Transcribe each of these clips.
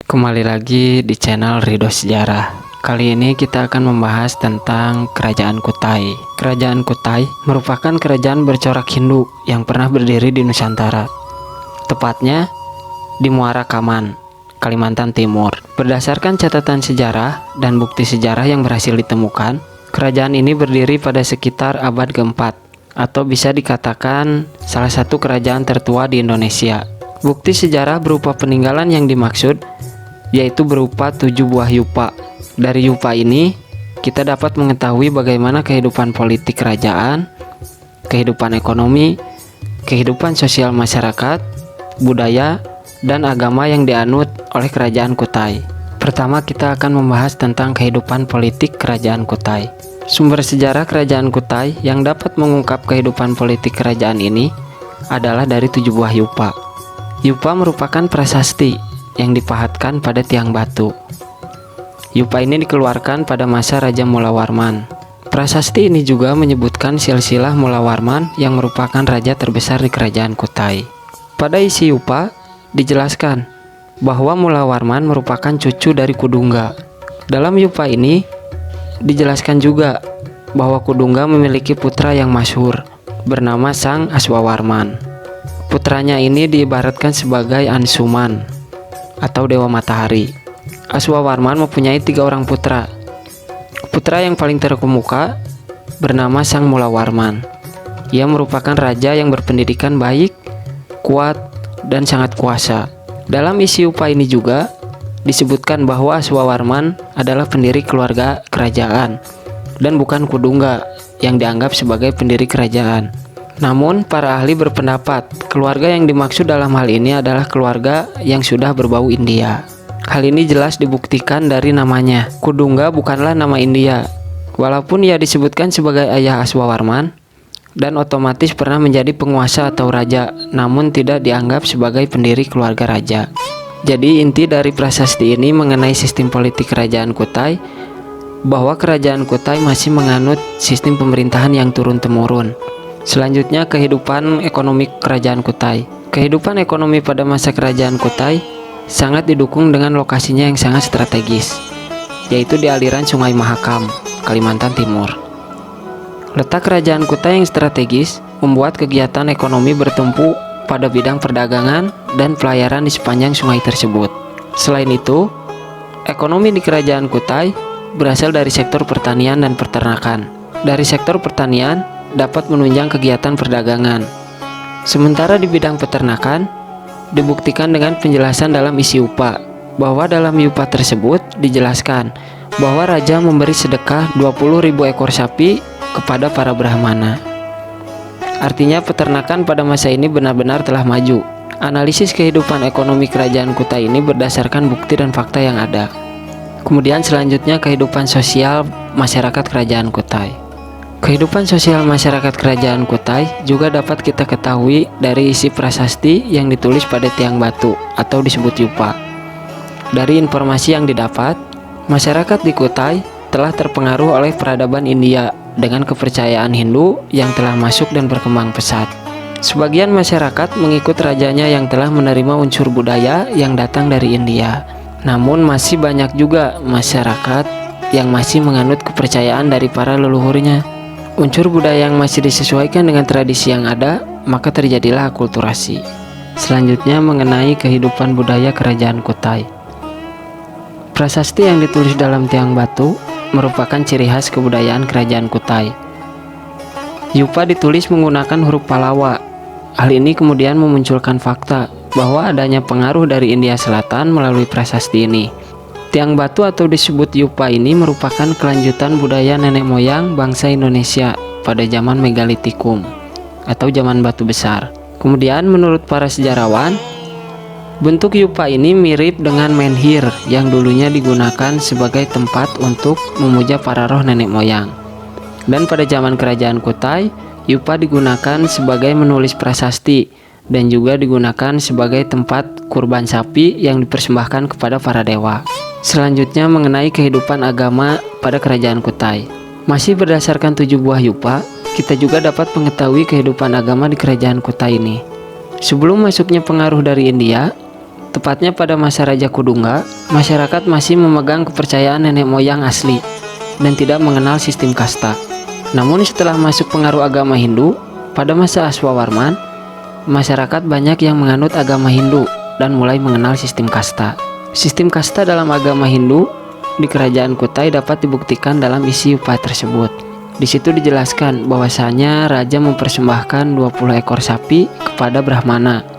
Kembali lagi di channel Ridho Sejarah. Kali ini kita akan membahas tentang Kerajaan Kutai. Kerajaan Kutai merupakan kerajaan bercorak Hindu yang pernah berdiri di Nusantara, tepatnya di Muara Kaman, Kalimantan Timur. Berdasarkan catatan sejarah dan bukti sejarah yang berhasil ditemukan, kerajaan ini berdiri pada sekitar abad keempat, atau bisa dikatakan salah satu kerajaan tertua di Indonesia. Bukti sejarah berupa peninggalan yang dimaksud yaitu berupa 7 buah yupa. Dari yupa ini kita dapat mengetahui bagaimana kehidupan politik kerajaan, kehidupan ekonomi, kehidupan sosial masyarakat, budaya, dan agama yang dianut oleh Kerajaan Kutai. Pertama kita akan membahas tentang kehidupan politik Kerajaan Kutai. Sumber sejarah Kerajaan Kutai yang dapat mengungkap kehidupan politik kerajaan ini adalah dari 7 buah yupa. Yupa merupakan prasasti yang dipahatkan pada tiang batu. Yupa ini dikeluarkan pada masa Raja Mulawarman. Prasasti ini juga menyebutkan silsilah Mulawarman yang merupakan raja terbesar di Kerajaan Kutai. Pada isi yupa dijelaskan bahwa Mulawarman merupakan cucu dari Kudungga. Dalam yupa ini dijelaskan juga bahwa Kudungga memiliki putra yang masyhur bernama Sang Aswawarman. Putranya ini diibaratkan sebagai Ansuman atau Dewa Matahari. Aswawarman mempunyai 3 orang putra. Putra yang paling terkemuka bernama Sang Mulawarman. Ia merupakan raja yang berpendidikan baik, kuat, dan sangat kuasa. Dalam isi yupa ini juga disebutkan bahwa Aswawarman adalah pendiri keluarga kerajaan dan bukan Kudungga yang dianggap sebagai pendiri kerajaan. Namun, para ahli berpendapat keluarga yang dimaksud dalam hal ini adalah keluarga yang sudah berbau India. Hal ini jelas dibuktikan dari namanya. Kudungga bukanlah nama India, walaupun ia disebutkan sebagai ayah Aswawarman dan otomatis pernah menjadi penguasa atau raja, namun tidak dianggap sebagai pendiri keluarga raja. Jadi inti dari prasasti ini mengenai sistem politik Kerajaan Kutai, bahwa Kerajaan Kutai masih menganut sistem pemerintahan yang turun-temurun. Selanjutnya, kehidupan ekonomi Kerajaan Kutai. Kehidupan ekonomi pada masa Kerajaan Kutai sangat didukung dengan lokasinya yang sangat strategis, yaitu di aliran Sungai Mahakam, Kalimantan Timur. Letak Kerajaan Kutai yang strategis membuat kegiatan ekonomi bertumpu pada bidang perdagangan dan pelayaran di sepanjang sungai tersebut. Selain itu, ekonomi di Kerajaan Kutai berasal dari sektor pertanian dan peternakan. Dari sektor pertanian dapat menunjang kegiatan perdagangan. Sementara di bidang peternakan dibuktikan dengan penjelasan dalam isi yupa, bahwa dalam yupa tersebut dijelaskan bahwa raja memberi sedekah 20.000 ekor sapi kepada para brahmana. Artinya peternakan pada masa ini benar-benar telah maju. Analisis kehidupan ekonomi Kerajaan Kutai ini berdasarkan bukti dan fakta yang ada. Kemudian selanjutnya kehidupan sosial masyarakat Kerajaan Kutai. Kehidupan sosial masyarakat Kerajaan Kutai juga dapat kita ketahui dari isi prasasti yang ditulis pada tiang batu atau disebut yupa. Dari informasi yang didapat, masyarakat di Kutai telah terpengaruh oleh peradaban India dengan kepercayaan Hindu yang telah masuk dan berkembang pesat. Sebagian masyarakat mengikut rajanya yang telah menerima unsur budaya yang datang dari India. Namun masih banyak juga masyarakat yang masih menganut kepercayaan dari para leluhurnya. Unsur budaya yang masih disesuaikan dengan tradisi yang ada, maka terjadilah akulturasi. Selanjutnya mengenai kehidupan budaya Kerajaan Kutai. Prasasti yang ditulis dalam tiang batu merupakan ciri khas kebudayaan Kerajaan Kutai. Yupa ditulis menggunakan huruf Palawa. Hal ini kemudian memunculkan fakta bahwa adanya pengaruh dari India Selatan melalui prasasti ini. Tiang batu atau disebut yupa ini merupakan kelanjutan budaya nenek moyang bangsa Indonesia pada zaman Megalitikum atau zaman batu besar. Kemudian menurut para sejarawan, bentuk yupa ini mirip dengan menhir yang dulunya digunakan sebagai tempat untuk memuja para roh nenek moyang. Dan pada zaman Kerajaan Kutai, yupa digunakan sebagai menulis prasasti dan juga digunakan sebagai tempat kurban sapi yang dipersembahkan kepada para dewa. Selanjutnya mengenai kehidupan agama pada Kerajaan Kutai. Masih berdasarkan 7 buah yupa, kita juga dapat mengetahui kehidupan agama di Kerajaan Kutai ini. Sebelum masuknya pengaruh dari India, Tepatnya pada masa Raja Kudungga, masyarakat masih memegang kepercayaan nenek moyang asli dan tidak mengenal sistem kasta. Namun setelah masuk pengaruh agama Hindu, pada masa Aswawarman, masyarakat banyak yang menganut agama Hindu dan mulai mengenal sistem kasta. Sistem kasta dalam agama Hindu di Kerajaan Kutai dapat dibuktikan dalam isi upaya tersebut. Di situ dijelaskan bahwasanya raja mempersembahkan 20 ekor sapi kepada Brahmana,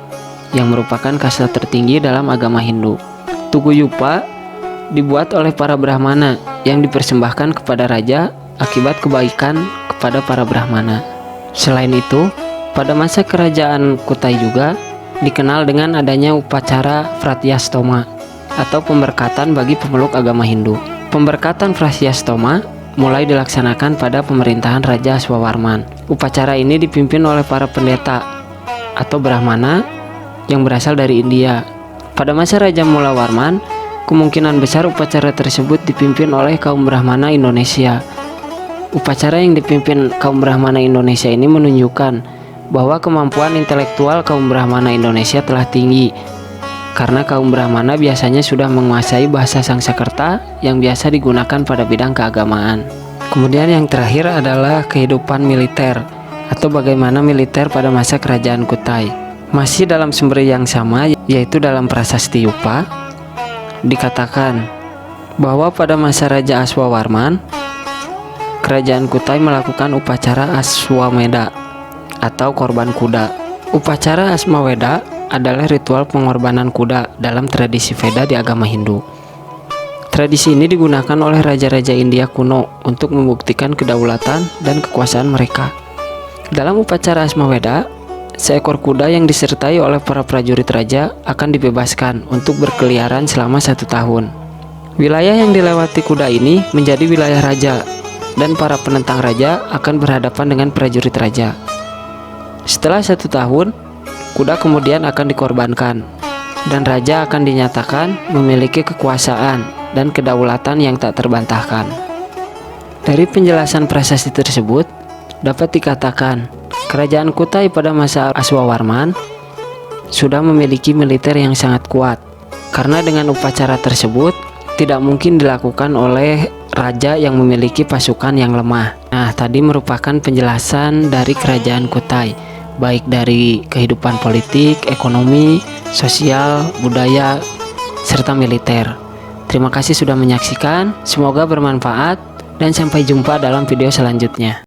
yang merupakan kasta tertinggi dalam agama Hindu. Tugu Yupa dibuat oleh para Brahmana yang dipersembahkan kepada raja akibat kebaikan kepada para Brahmana. Selain itu, pada masa Kerajaan Kutai juga dikenal dengan adanya upacara Fratyastoma atau pemberkatan bagi pemeluk agama Hindu. Pemberkatan Fratyastoma mulai dilaksanakan pada pemerintahan Raja Aswawarman. Upacara ini dipimpin oleh para pendeta atau Brahmana yang berasal dari India. Pada masa Raja Mulawarman, kemungkinan besar upacara tersebut dipimpin oleh kaum Brahmana Indonesia. Upacara yang dipimpin kaum Brahmana Indonesia ini menunjukkan bahwa kemampuan intelektual kaum Brahmana Indonesia telah tinggi, karena kaum Brahmana biasanya sudah menguasai bahasa Sangsekerta yang biasa digunakan pada bidang keagamaan. Kemudian yang terakhir adalah kehidupan militer atau bagaimana militer pada masa Kerajaan Kutai. Masih dalam sumber yang sama, yaitu dalam Prasasti Yupa, dikatakan bahwa pada masa Raja Aswawarman, Kerajaan Kutai melakukan upacara Aswameda atau korban kuda. Upacara Aswameda adalah ritual pengorbanan kuda dalam tradisi Veda di agama Hindu. Tradisi ini digunakan oleh raja-raja India kuno untuk membuktikan kedaulatan dan kekuasaan mereka. Dalam upacara Aswameda, seekor kuda yang disertai oleh para prajurit raja akan dibebaskan untuk berkeliaran selama 1 tahun. Wilayah yang dilewati kuda ini menjadi wilayah raja, dan para penentang raja akan berhadapan dengan prajurit raja. Setelah 1 tahun, kuda kemudian akan dikorbankan, dan raja akan dinyatakan memiliki kekuasaan dan kedaulatan yang tak terbantahkan. Dari penjelasan prasasti tersebut, dapat dikatakan Kerajaan Kutai pada masa Aswawarman sudah memiliki militer yang sangat kuat, karena dengan upacara tersebut tidak mungkin dilakukan oleh raja yang memiliki pasukan yang lemah. Nah, tadi merupakan penjelasan dari Kerajaan Kutai, baik dari kehidupan politik, ekonomi, sosial, budaya, serta militer. Terima kasih sudah menyaksikan, semoga bermanfaat, dan sampai jumpa dalam video selanjutnya.